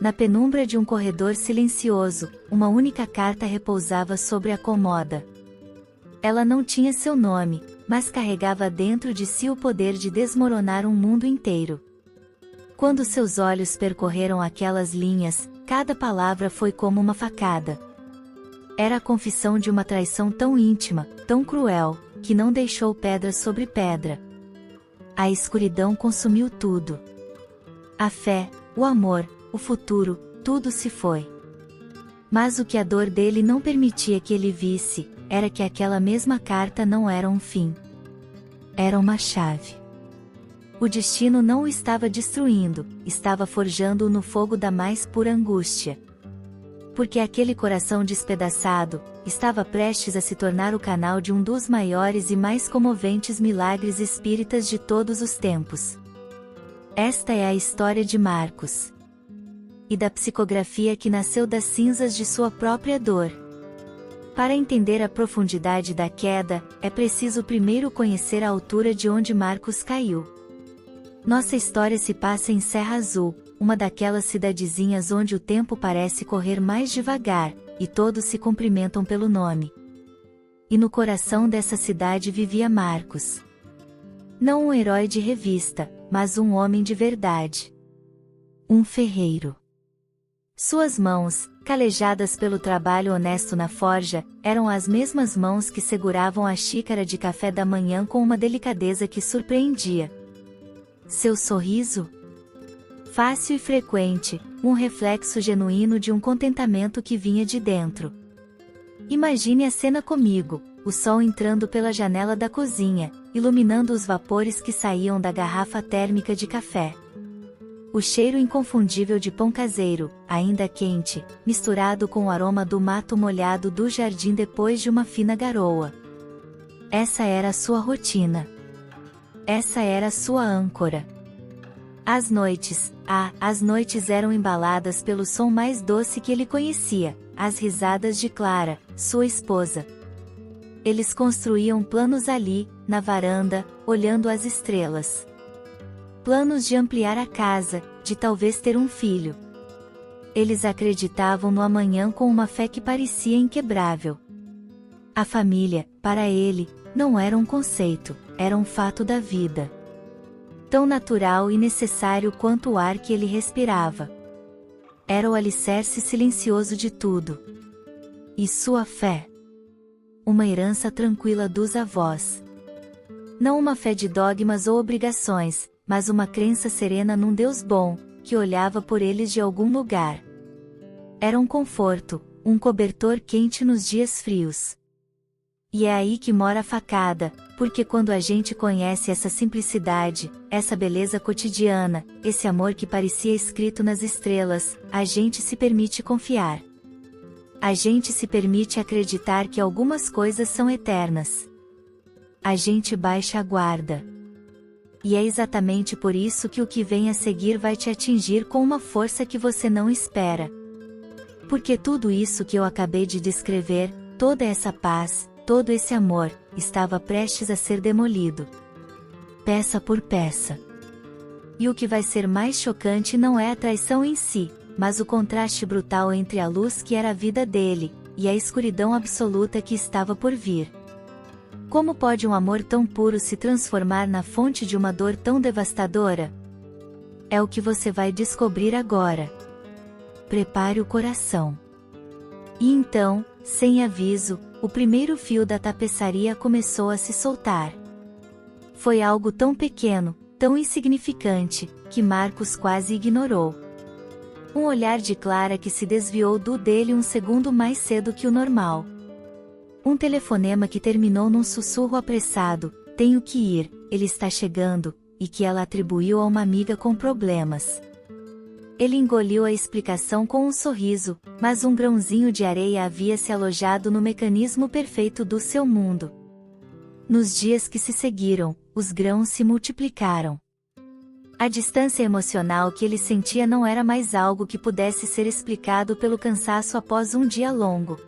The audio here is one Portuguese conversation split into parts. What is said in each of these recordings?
Na penumbra de um corredor silencioso, uma única carta repousava sobre a cômoda. Ela não tinha seu nome, mas carregava dentro de si o poder de desmoronar um mundo inteiro. Quando seus olhos percorreram aquelas linhas, cada palavra foi como uma facada. Era a confissão de uma traição tão íntima, tão cruel, que não deixou pedra sobre pedra. A escuridão consumiu tudo. A fé, o amor, o futuro, tudo se foi. Mas o que a dor dele não permitia que ele visse, era que aquela mesma carta não era um fim. Era uma chave. O destino não o estava destruindo, estava forjando-o no fogo da mais pura angústia. Porque aquele coração despedaçado, estava prestes a se tornar o canal de um dos maiores e mais comoventes milagres espíritas de todos os tempos. Esta é a história de Marcos. E da psicografia que nasceu das cinzas de sua própria dor. Para entender a profundidade da queda, é preciso primeiro conhecer a altura de onde Marcos caiu. Nossa história se passa em Serra Azul, uma daquelas cidadezinhas onde o tempo parece correr mais devagar, e todos se cumprimentam pelo nome. E no coração dessa cidade vivia Marcos. Não um herói de revista, mas um homem de verdade. Um ferreiro. Suas mãos, calejadas pelo trabalho honesto na forja, eram as mesmas mãos que seguravam a xícara de café da manhã com uma delicadeza que surpreendia. Seu sorriso? Fácil e frequente, um reflexo genuíno de um contentamento que vinha de dentro. Imagine a cena comigo, o sol entrando pela janela da cozinha, iluminando os vapores que saíam da garrafa térmica de café. O cheiro inconfundível de pão caseiro, ainda quente, misturado com o aroma do mato molhado do jardim depois de uma fina garoa. Essa era a sua rotina. Essa era a sua âncora. As noites eram embaladas pelo som mais doce que ele conhecia, as risadas de Clara, sua esposa. Eles construíam planos ali, na varanda, olhando as estrelas. Planos de ampliar a casa, de talvez ter um filho. Eles acreditavam no amanhã com uma fé que parecia inquebrável. A família, para ele, não era um conceito, era um fato da vida. Tão natural e necessário quanto o ar que ele respirava. Era o alicerce silencioso de tudo. E sua fé? Uma herança tranquila dos avós. Não uma fé de dogmas ou obrigações, mas uma crença serena num Deus bom, que olhava por eles de algum lugar. Era um conforto, um cobertor quente nos dias frios. E é aí que mora a facada, porque quando a gente conhece essa simplicidade, essa beleza cotidiana, esse amor que parecia escrito nas estrelas, a gente se permite confiar. A gente se permite acreditar que algumas coisas são eternas. A gente baixa a guarda. E é exatamente por isso que o que vem a seguir vai te atingir com uma força que você não espera. Porque tudo isso que eu acabei de descrever, toda essa paz, todo esse amor, estava prestes a ser demolido. Peça por peça. E o que vai ser mais chocante não é a traição em si, mas o contraste brutal entre a luz que era a vida dele, e a escuridão absoluta que estava por vir. Como pode um amor tão puro se transformar na fonte de uma dor tão devastadora? É o que você vai descobrir agora. Prepare o coração. E então, sem aviso, o primeiro fio da tapeçaria começou a se soltar. Foi algo tão pequeno, tão insignificante, que Marcos quase ignorou. Um olhar de Clara que se desviou do dele um segundo mais cedo que o normal. Um telefonema que terminou num sussurro apressado, tenho que ir, ele está chegando, e que ela atribuiu a uma amiga com problemas. Ele engoliu a explicação com um sorriso, mas um grãozinho de areia havia se alojado no mecanismo perfeito do seu mundo. Nos dias que se seguiram, os grãos se multiplicaram. A distância emocional que ele sentia não era mais algo que pudesse ser explicado pelo cansaço após um dia longo.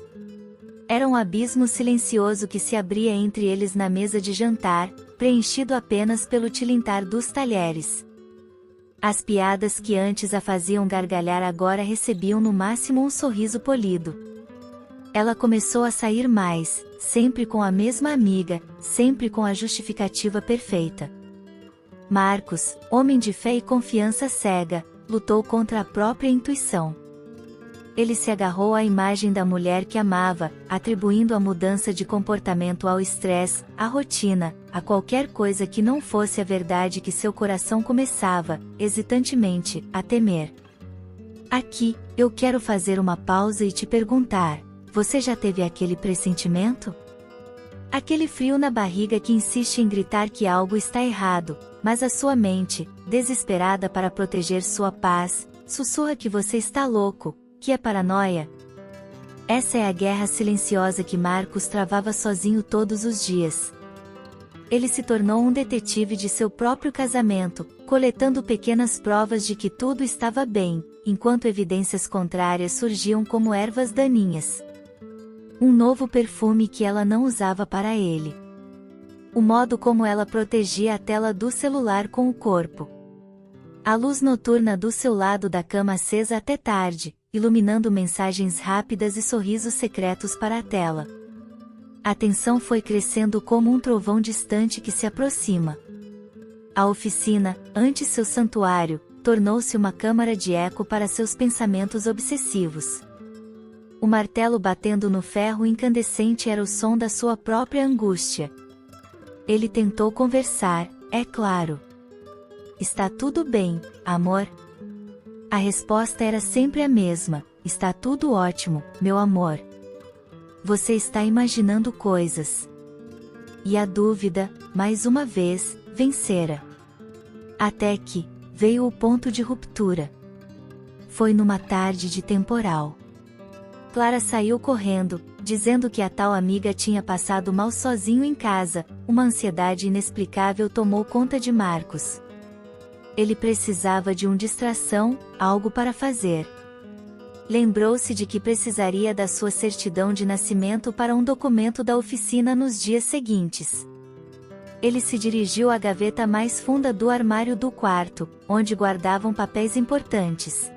Era um abismo silencioso que se abria entre eles na mesa de jantar, preenchido apenas pelo tilintar dos talheres. As piadas que antes a faziam gargalhar agora recebiam no máximo um sorriso polido. Ela começou a sair mais, sempre com a mesma amiga, sempre com a justificativa perfeita. Marcos, homem de fé e confiança cega, lutou contra a própria intuição. Ele se agarrou à imagem da mulher que amava, atribuindo a mudança de comportamento ao estresse, à rotina, a qualquer coisa que não fosse a verdade que seu coração começava, hesitantemente, a temer. Aqui, eu quero fazer uma pausa e te perguntar: você já teve aquele pressentimento? Aquele frio na barriga que insiste em gritar que algo está errado, mas a sua mente, desesperada para proteger sua paz, sussurra que você está louco, que é paranoia. Essa é a guerra silenciosa que Marcos travava sozinho todos os dias. Ele se tornou um detetive de seu próprio casamento, coletando pequenas provas de que tudo estava bem, enquanto evidências contrárias surgiam como ervas daninhas. Um novo perfume que ela não usava para ele. O modo como ela protegia a tela do celular com o corpo. A luz noturna do seu lado da cama acesa até tarde, iluminando mensagens rápidas e sorrisos secretos para a tela. A tensão foi crescendo como um trovão distante que se aproxima. A oficina, antes seu santuário, tornou-se uma câmara de eco para seus pensamentos obsessivos. O martelo batendo no ferro incandescente era o som da sua própria angústia. Ele tentou conversar, é claro. Está tudo bem, amor? A resposta era sempre a mesma: está tudo ótimo, meu amor. Você está imaginando coisas. E a dúvida, mais uma vez, vencera. Até que veio o ponto de ruptura. Foi numa tarde de temporal. Clara saiu correndo, dizendo que a tal amiga tinha passado mal sozinho em casa. Uma ansiedade inexplicável tomou conta de Marcos. Ele precisava de uma distração, algo para fazer. Lembrou-se de que precisaria da sua certidão de nascimento para um documento da oficina nos dias seguintes. Ele se dirigiu à gaveta mais funda do armário do quarto, onde guardavam papéis importantes.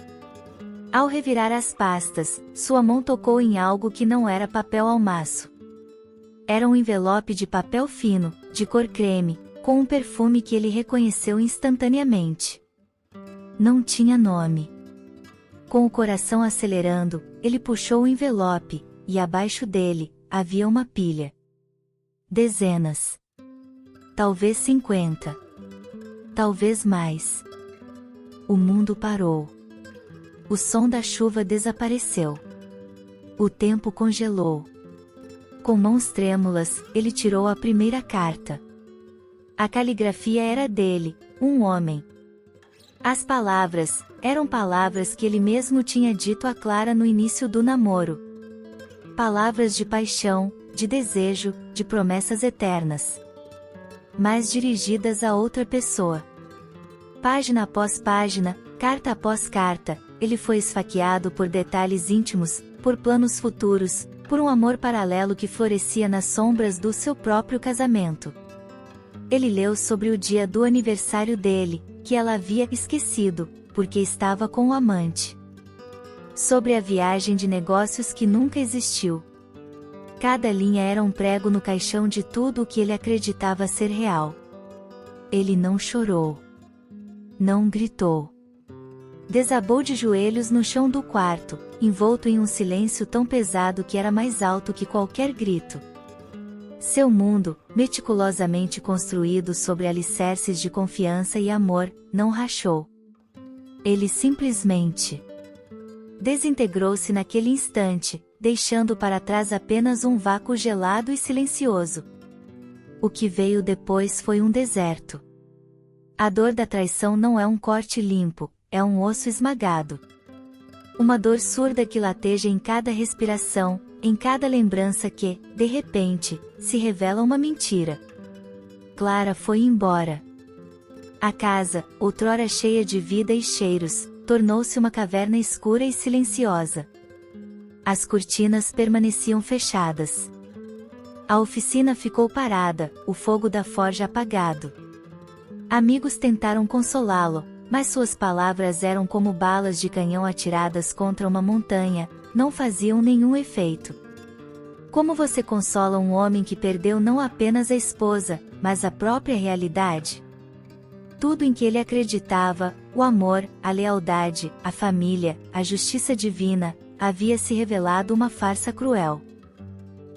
Ao revirar as pastas, sua mão tocou em algo que não era papel ao maço. Era um envelope de papel fino, de cor creme, com um perfume que ele reconheceu instantaneamente. Não tinha nome. Com o coração acelerando, ele puxou o envelope, e abaixo dele, havia uma pilha. Dezenas. Talvez 50. Talvez mais. O mundo parou. O som da chuva desapareceu. O tempo congelou. Com mãos trêmulas, ele tirou a primeira carta. A caligrafia era dele, um homem. As palavras, eram palavras que ele mesmo tinha dito a Clara no início do namoro. Palavras de paixão, de desejo, de promessas eternas. Mas dirigidas a outra pessoa. Página após página, carta após carta, ele foi esfaqueado por detalhes íntimos, por planos futuros, por um amor paralelo que florescia nas sombras do seu próprio casamento. Ele leu sobre o dia do aniversário dele, que ela havia esquecido, porque estava com o amante. Sobre a viagem de negócios que nunca existiu. Cada linha era um prego no caixão de tudo o que ele acreditava ser real. Ele não chorou. Não gritou. Desabou de joelhos no chão do quarto, envolto em um silêncio tão pesado que era mais alto que qualquer grito. Seu mundo, meticulosamente construído sobre alicerces de confiança e amor, não rachou. Ele simplesmente desintegrou-se naquele instante, deixando para trás apenas um vácuo gelado e silencioso. O que veio depois foi um deserto. A dor da traição não é um corte limpo, é um osso esmagado. Uma dor surda que lateja em cada respiração, em cada lembrança que, de repente, se revela uma mentira. Clara foi embora. A casa, outrora cheia de vida e cheiros, tornou-se uma caverna escura e silenciosa. As cortinas permaneciam fechadas. A oficina ficou parada, o fogo da forja apagado. Amigos tentaram consolá-lo, Mas suas palavras eram como balas de canhão atiradas contra uma montanha, não faziam nenhum efeito. Como você consola um homem que perdeu não apenas a esposa, mas a própria realidade? Tudo em que ele acreditava, o amor, a lealdade, a família, a justiça divina, havia se revelado uma farsa cruel.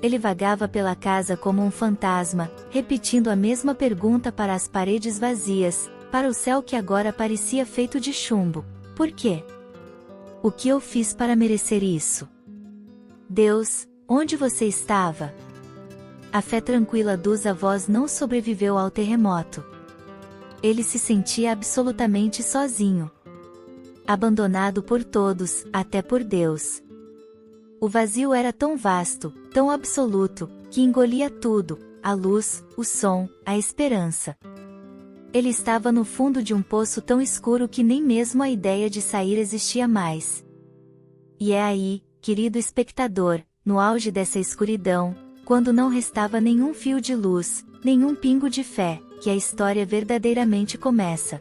Ele vagava pela casa como um fantasma, repetindo a mesma pergunta para as paredes vazias, para o céu que agora parecia feito de chumbo: por quê? O que eu fiz para merecer isso? Deus, onde você estava? A fé tranquila dos avós não sobreviveu ao terremoto. Ele se sentia absolutamente sozinho. Abandonado por todos, até por Deus. O vazio era tão vasto, tão absoluto, que engolia tudo: a luz, o som, a esperança. Ele estava no fundo de um poço tão escuro que nem mesmo a ideia de sair existia mais. E é aí, querido espectador, no auge dessa escuridão, quando não restava nenhum fio de luz, nenhum pingo de fé, que a história verdadeiramente começa.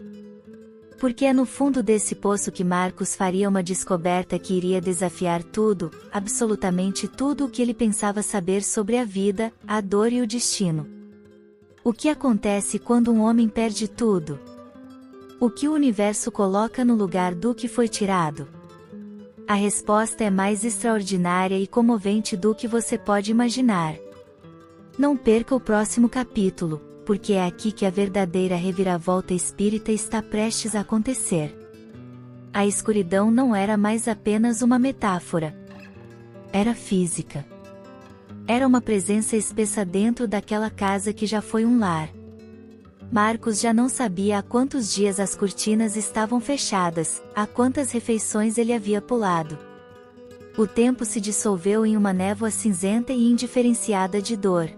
Porque é no fundo desse poço que Marcos faria uma descoberta que iria desafiar tudo, absolutamente tudo o que ele pensava saber sobre a vida, a dor e o destino. O que acontece quando um homem perde tudo? O que o universo coloca no lugar do que foi tirado? A resposta é mais extraordinária e comovente do que você pode imaginar. Não perca o próximo capítulo, porque é aqui que a verdadeira reviravolta espírita está prestes a acontecer. A escuridão não era mais apenas uma metáfora. Era física. Era uma presença espessa dentro daquela casa que já foi um lar. Marcos já não sabia há quantos dias as cortinas estavam fechadas, há quantas refeições ele havia pulado. O tempo se dissolveu em uma névoa cinzenta e indiferenciada de dor.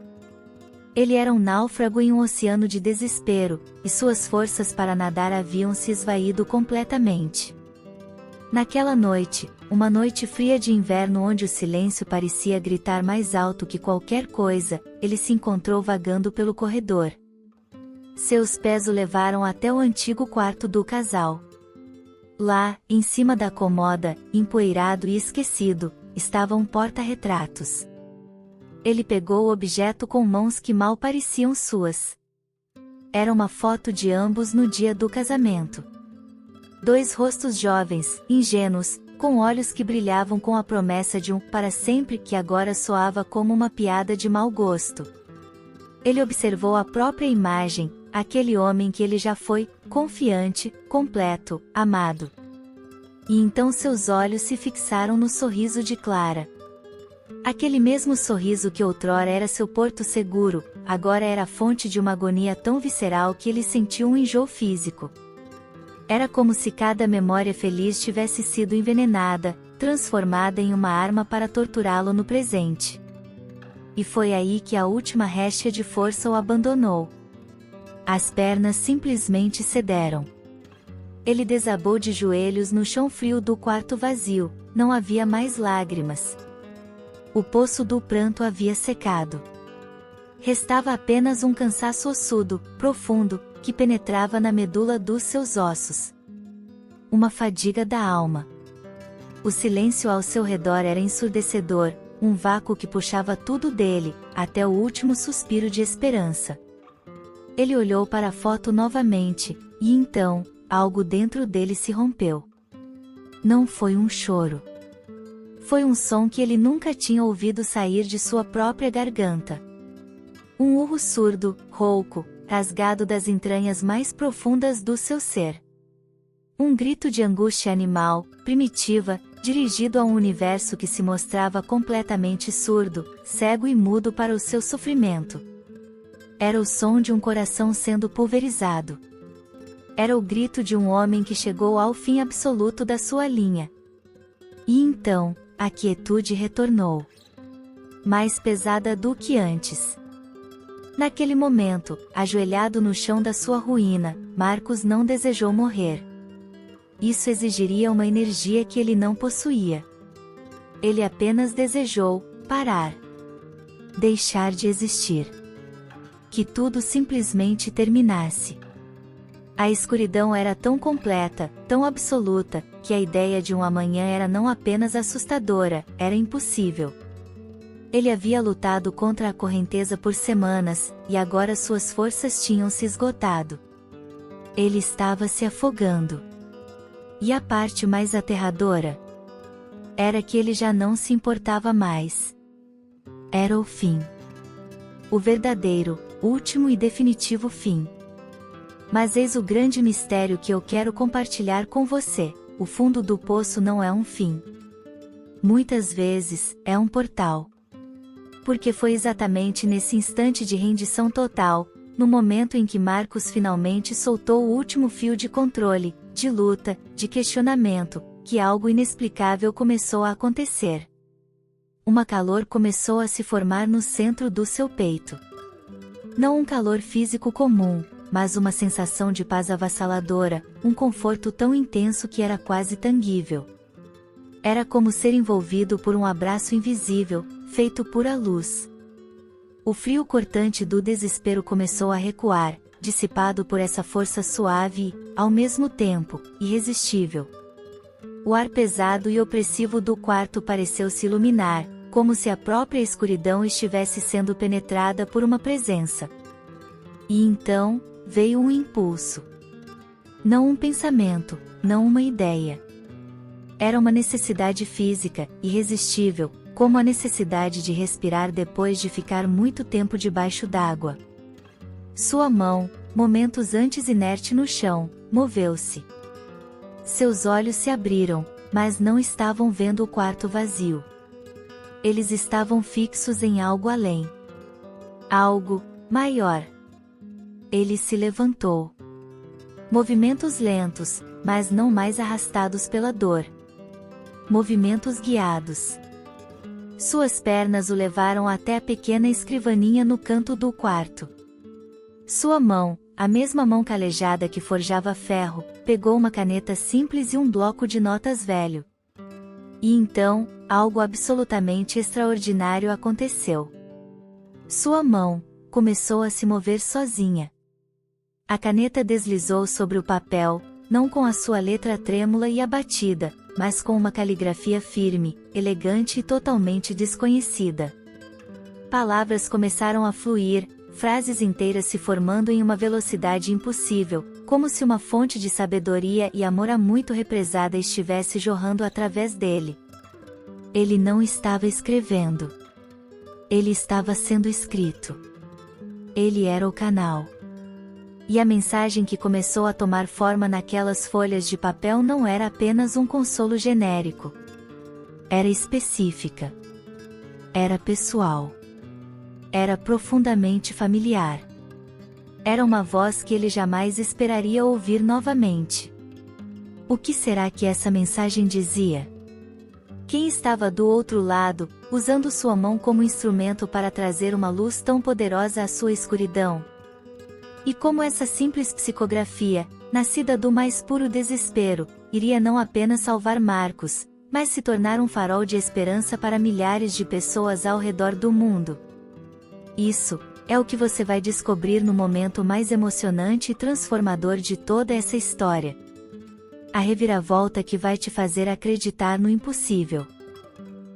Ele era um náufrago em um oceano de desespero, e suas forças para nadar haviam se esvaído completamente. Naquela noite, uma noite fria de inverno onde o silêncio parecia gritar mais alto que qualquer coisa, ele se encontrou vagando pelo corredor. Seus pés o levaram até o antigo quarto do casal. Lá, em cima da cômoda, empoeirado e esquecido, estava um porta-retratos. Ele pegou o objeto com mãos que mal pareciam suas. Era uma foto de ambos no dia do casamento. Dois rostos jovens, ingênuos, com olhos que brilhavam com a promessa de um para sempre que agora soava como uma piada de mau gosto. Ele observou a própria imagem, aquele homem que ele já foi, confiante, completo, amado. E então seus olhos se fixaram no sorriso de Clara. Aquele mesmo sorriso que outrora era seu porto seguro, agora era a fonte de uma agonia tão visceral que ele sentiu um enjoo físico. Era como se cada memória feliz tivesse sido envenenada, transformada em uma arma para torturá-lo no presente. E foi aí que a última réstia de força o abandonou. As pernas simplesmente cederam. Ele desabou de joelhos no chão frio do quarto vazio, não havia mais lágrimas. O poço do pranto havia secado. Restava apenas um cansaço ossudo, profundo, que penetrava na medula dos seus ossos. Uma fadiga da alma. O silêncio ao seu redor era ensurdecedor, um vácuo que puxava tudo dele, até o último suspiro de esperança. Ele olhou para a foto novamente, e então, algo dentro dele se rompeu. Não foi um choro. Foi um som que ele nunca tinha ouvido sair de sua própria garganta. Um urro surdo, rouco, rasgado das entranhas mais profundas do seu ser. Um grito de angústia animal, primitiva, dirigido a um universo que se mostrava completamente surdo, cego e mudo para o seu sofrimento. Era o som de um coração sendo pulverizado. Era o grito de um homem que chegou ao fim absoluto da sua linha. E então, a quietude retornou. Mais pesada do que antes. Naquele momento, ajoelhado no chão da sua ruína, Marcos não desejou morrer. Isso exigiria uma energia que ele não possuía. Ele apenas desejou parar. Deixar de existir. Que tudo simplesmente terminasse. A escuridão era tão completa, tão absoluta, que a ideia de um amanhã era não apenas assustadora, era impossível. Ele havia lutado contra a correnteza por semanas, e agora suas forças tinham se esgotado. Ele estava se afogando. E a parte mais aterradora era que ele já não se importava mais. Era o fim. O verdadeiro, último e definitivo fim. Mas eis o grande mistério que eu quero compartilhar com você: o fundo do poço não é um fim. Muitas vezes, é um portal. Porque foi exatamente nesse instante de rendição total, no momento em que Marcos finalmente soltou o último fio de controle, de luta, de questionamento, que algo inexplicável começou a acontecer. Uma calor começou a se formar no centro do seu peito. Não um calor físico comum, mas uma sensação de paz avassaladora, um conforto tão intenso que era quase tangível. Era como ser envolvido por um abraço invisível, feito pura luz. O frio cortante do desespero começou a recuar, dissipado por essa força suave e, ao mesmo tempo, irresistível. O ar pesado e opressivo do quarto pareceu se iluminar, como se a própria escuridão estivesse sendo penetrada por uma presença. E então, veio um impulso. Não um pensamento, não uma ideia. Era uma necessidade física, irresistível, como a necessidade de respirar depois de ficar muito tempo debaixo d'água. Sua mão, momentos antes inerte no chão, moveu-se. Seus olhos se abriram, mas não estavam vendo o quarto vazio. Eles estavam fixos em algo além. Algo maior. Ele se levantou. Movimentos lentos, mas não mais arrastados pela dor. Movimentos guiados. Suas pernas o levaram até a pequena escrivaninha no canto do quarto. Sua mão, a mesma mão calejada que forjava ferro, pegou uma caneta simples e um bloco de notas velho. E então, algo absolutamente extraordinário aconteceu. Sua mão começou a se mover sozinha. A caneta deslizou sobre o papel, não com a sua letra trêmula e abatida, mas com uma caligrafia firme, elegante e totalmente desconhecida. Palavras começaram a fluir, frases inteiras se formando em uma velocidade impossível, como se uma fonte de sabedoria e amor há muito represada estivesse jorrando através dele. Ele não estava escrevendo. Ele estava sendo escrito. Ele era o canal. E a mensagem que começou a tomar forma naquelas folhas de papel não era apenas um consolo genérico. Era específica. Era pessoal. Era profundamente familiar. Era uma voz que ele jamais esperaria ouvir novamente. O que será que essa mensagem dizia? Quem estava do outro lado, usando sua mão como instrumento para trazer uma luz tão poderosa à sua escuridão? E como essa simples psicografia, nascida do mais puro desespero, iria não apenas salvar Marcos, mas se tornar um farol de esperança para milhares de pessoas ao redor do mundo? Isso é o que você vai descobrir no momento mais emocionante e transformador de toda essa história. A reviravolta que vai te fazer acreditar no impossível.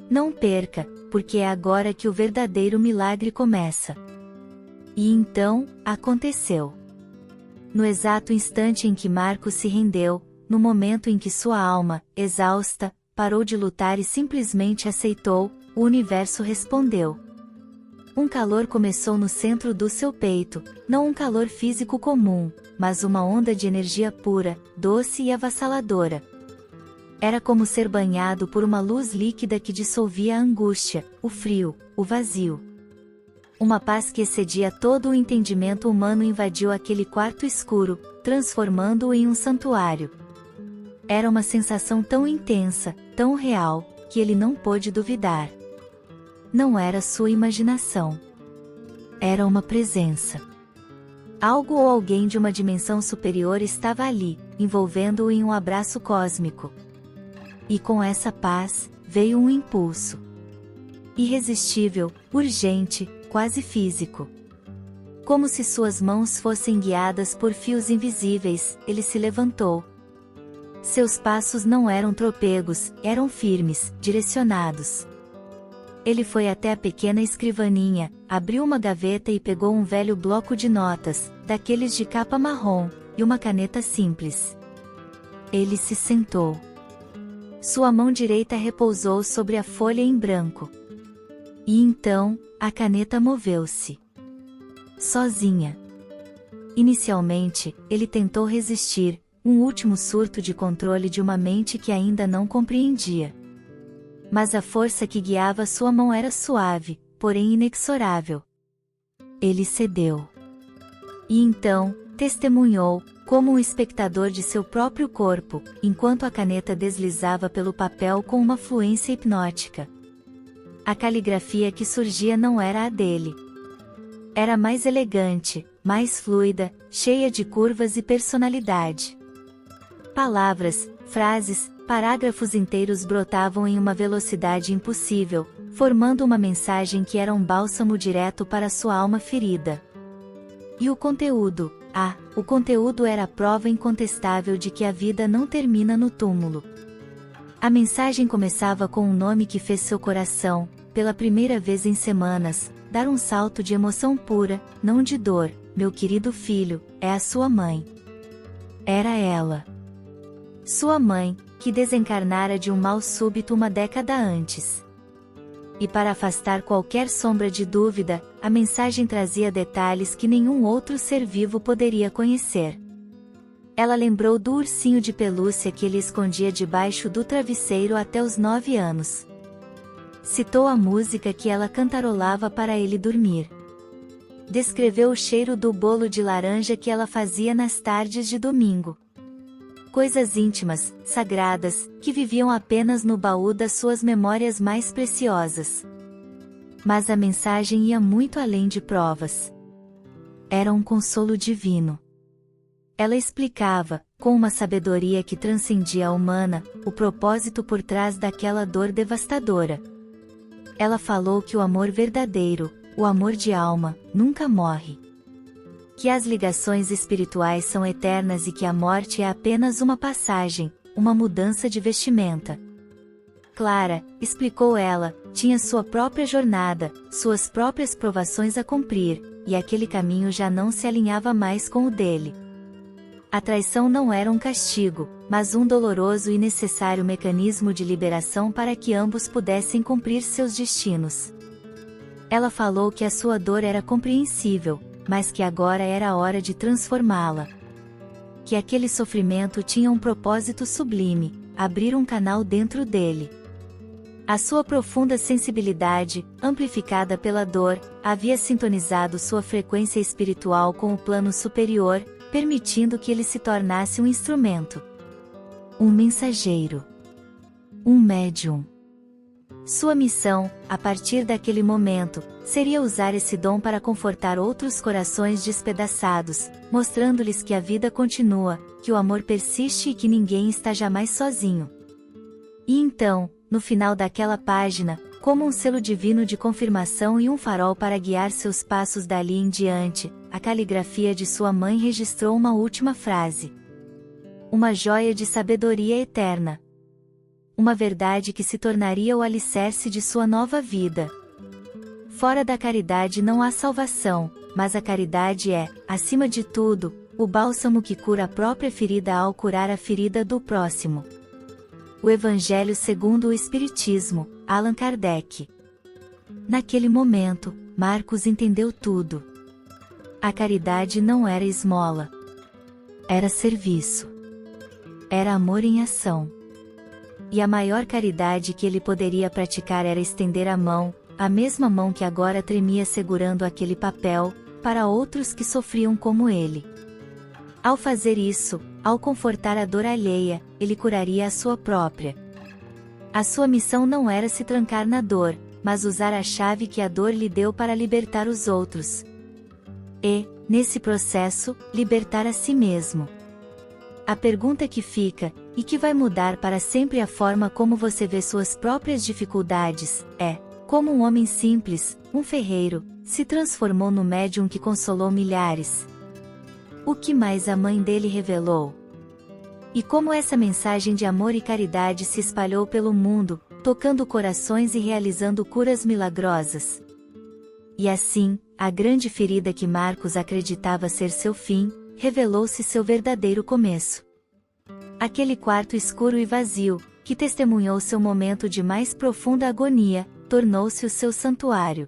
Não perca, porque é agora que o verdadeiro milagre começa. E então, aconteceu. No exato instante em que Marcos se rendeu, no momento em que sua alma, exausta, parou de lutar e simplesmente aceitou, o universo respondeu. Um calor começou no centro do seu peito, não um calor físico comum, mas uma onda de energia pura, doce e avassaladora. Era como ser banhado por uma luz líquida que dissolvia a angústia, o frio, o vazio. Uma paz que excedia todo o entendimento humano invadiu aquele quarto escuro, transformando-o em um santuário. Era uma sensação tão intensa, tão real, que ele não pôde duvidar. Não era sua imaginação. Era uma presença. Algo ou alguém de uma dimensão superior estava ali, envolvendo-o em um abraço cósmico. E com essa paz, veio um impulso. Irresistível, urgente, quase físico. Como se suas mãos fossem guiadas por fios invisíveis, ele se levantou. Seus passos não eram trôpegos, eram firmes, direcionados. Ele foi até a pequena escrivaninha, abriu uma gaveta e pegou um velho bloco de notas, daqueles de capa marrom, e uma caneta simples. Ele se sentou. Sua mão direita repousou sobre a folha em branco. E então, a caneta moveu-se. Sozinha. Inicialmente, ele tentou resistir, um último surto de controle de uma mente que ainda não compreendia. Mas a força que guiava sua mão era suave, porém inexorável. Ele cedeu. E então, testemunhou, como um espectador de seu próprio corpo, enquanto a caneta deslizava pelo papel com uma fluência hipnótica. A caligrafia que surgia não era a dele. Era mais elegante, mais fluida, cheia de curvas e personalidade. Palavras, frases, parágrafos inteiros brotavam em uma velocidade impossível, formando uma mensagem que era um bálsamo direto para sua alma ferida. E o conteúdo? O conteúdo era a prova incontestável de que a vida não termina no túmulo. A mensagem começava com um nome que fez seu coração, pela primeira vez em semanas, dar um salto de emoção pura, não de dor. Meu querido filho, é a sua mãe. Era ela. Sua mãe, que desencarnara de um mal súbito uma década antes. E para afastar qualquer sombra de dúvida, a mensagem trazia detalhes que nenhum outro ser vivo poderia conhecer. Ela lembrou do ursinho de pelúcia que ele escondia debaixo do travesseiro até os 9 anos. Citou a música que ela cantarolava para ele dormir. Descreveu o cheiro do bolo de laranja que ela fazia nas tardes de domingo. Coisas íntimas, sagradas, que viviam apenas no baú das suas memórias mais preciosas. Mas a mensagem ia muito além de provas. Era um consolo divino. Ela explicava, com uma sabedoria que transcendia a humana, o propósito por trás daquela dor devastadora. Ela falou que o amor verdadeiro, o amor de alma, nunca morre. Que as ligações espirituais são eternas e que a morte é apenas uma passagem, uma mudança de vestimenta. Clara, explicou ela, tinha sua própria jornada, suas próprias provações a cumprir, e aquele caminho já não se alinhava mais com o dele. A traição não era um castigo, mas um doloroso e necessário mecanismo de liberação para que ambos pudessem cumprir seus destinos. Ela falou que a sua dor era compreensível, mas que agora era a hora de transformá-la. Que aquele sofrimento tinha um propósito sublime, abrir um canal dentro dele. A sua profunda sensibilidade, amplificada pela dor, havia sintonizado sua frequência espiritual com o plano superior, permitindo que ele se tornasse um instrumento. Um mensageiro. Um médium. Sua missão, a partir daquele momento, seria usar esse dom para confortar outros corações despedaçados, mostrando-lhes que a vida continua, que o amor persiste e que ninguém está jamais sozinho. E então, no final daquela página, como um selo divino de confirmação e um farol para guiar seus passos dali em diante, a caligrafia de sua mãe registrou uma última frase. Uma joia de sabedoria eterna. Uma verdade que se tornaria o alicerce de sua nova vida. Fora da caridade não há salvação, mas a caridade é, acima de tudo, o bálsamo que cura a própria ferida ao curar a ferida do próximo. O Evangelho segundo o Espiritismo, Allan Kardec. Naquele momento, Marcos entendeu tudo. A caridade não era esmola. Era serviço. Era amor em ação. E a maior caridade que ele poderia praticar era estender a mesma mão que agora tremia segurando aquele papel, para outros que sofriam como ele. Ao fazer isso, ao confortar a dor alheia, ele curaria a sua própria. A sua missão não era se trancar na dor, mas usar a chave que a dor lhe deu para libertar os outros. E, nesse processo, libertar a si mesmo. A pergunta que fica, e que vai mudar para sempre a forma como você vê suas próprias dificuldades, é: como um homem simples, um ferreiro, se transformou no médium que consolou milhares. O que mais a mãe dele revelou? E como essa mensagem de amor e caridade se espalhou pelo mundo, tocando corações e realizando curas milagrosas. E assim, a grande ferida que Marcos acreditava ser seu fim, revelou-se seu verdadeiro começo. Aquele quarto escuro e vazio, que testemunhou seu momento de mais profunda agonia, tornou-se o seu santuário.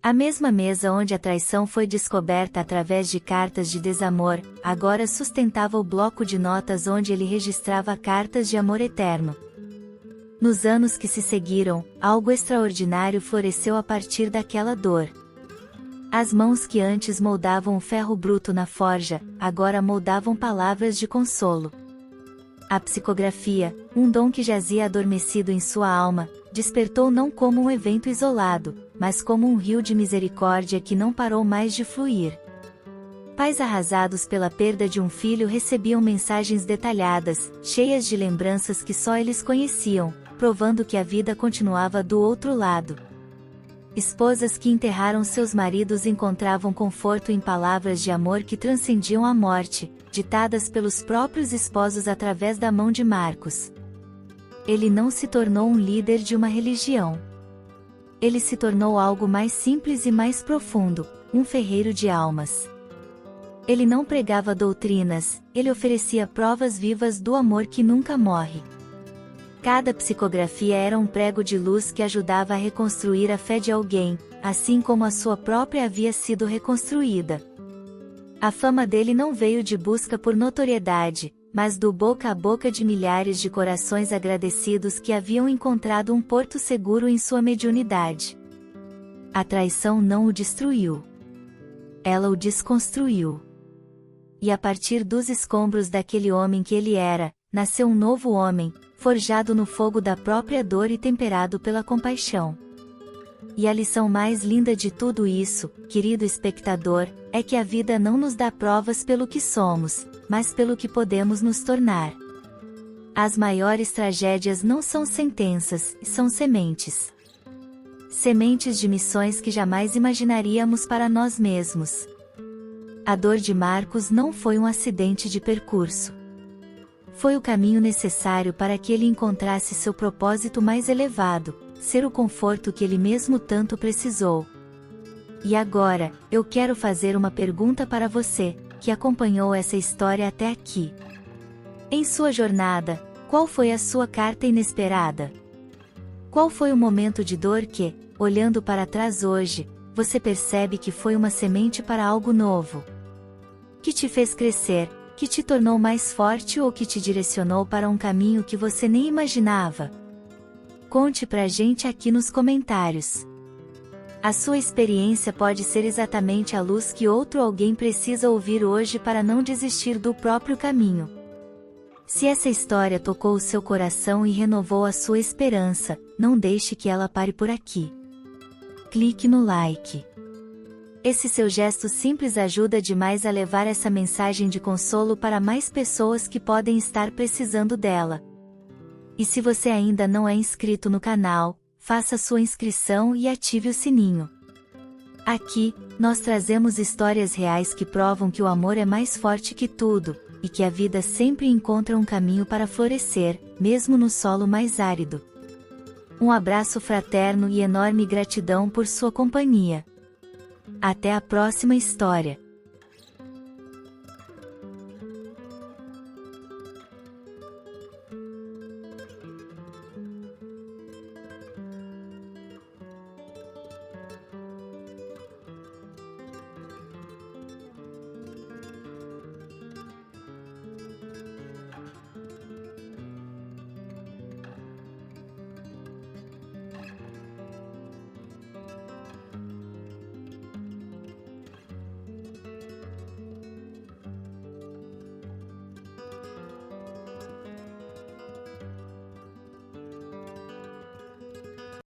A mesma mesa onde a traição foi descoberta através de cartas de desamor, agora sustentava o bloco de notas onde ele registrava cartas de amor eterno. Nos anos que se seguiram, algo extraordinário floresceu a partir daquela dor. As mãos que antes moldavam o ferro bruto na forja, agora moldavam palavras de consolo. A psicografia, um dom que jazia adormecido em sua alma, despertou não como um evento isolado, mas como um rio de misericórdia que não parou mais de fluir. Pais arrasados pela perda de um filho recebiam mensagens detalhadas, cheias de lembranças que só eles conheciam, provando que a vida continuava do outro lado. Esposas que enterraram seus maridos encontravam conforto em palavras de amor que transcendiam a morte, ditadas pelos próprios esposos através da mão de Marcos. Ele não se tornou um líder de uma religião. Ele se tornou algo mais simples e mais profundo, um ferreiro de almas. Ele não pregava doutrinas, ele oferecia provas vivas do amor que nunca morre. Cada psicografia era um prego de luz que ajudava a reconstruir a fé de alguém, assim como a sua própria havia sido reconstruída. A fama dele não veio de busca por notoriedade, mas do boca a boca de milhares de corações agradecidos que haviam encontrado um porto seguro em sua mediunidade. A traição não o destruiu. Ela o desconstruiu. E a partir dos escombros daquele homem que ele era, nasceu um novo homem, forjado no fogo da própria dor e temperado pela compaixão. E a lição mais linda de tudo isso, querido espectador, é que a vida não nos dá provas pelo que somos, mas pelo que podemos nos tornar. As maiores tragédias não são sentenças, são sementes. Sementes de missões que jamais imaginaríamos para nós mesmos. A dor de Marcos não foi um acidente de percurso. Foi o caminho necessário para que ele encontrasse seu propósito mais elevado, ser o conforto que ele mesmo tanto precisou. E agora, eu quero fazer uma pergunta para você, que acompanhou essa história até aqui. Em sua jornada, qual foi a sua carta inesperada? Qual foi o momento de dor que, olhando para trás hoje, você percebe que foi uma semente para algo novo? Que te fez crescer, que te tornou mais forte ou que te direcionou para um caminho que você nem imaginava? Conte pra gente aqui nos comentários. A sua experiência pode ser exatamente a luz que outro alguém precisa ouvir hoje para não desistir do próprio caminho. Se essa história tocou o seu coração e renovou a sua esperança, não deixe que ela pare por aqui. Clique no like. Esse seu gesto simples ajuda demais a levar essa mensagem de consolo para mais pessoas que podem estar precisando dela. E se você ainda não é inscrito no canal, faça sua inscrição e ative o sininho. Aqui, nós trazemos histórias reais que provam que o amor é mais forte que tudo, e que a vida sempre encontra um caminho para florescer, mesmo no solo mais árido. Um abraço fraterno e enorme gratidão por sua companhia. Até a próxima história.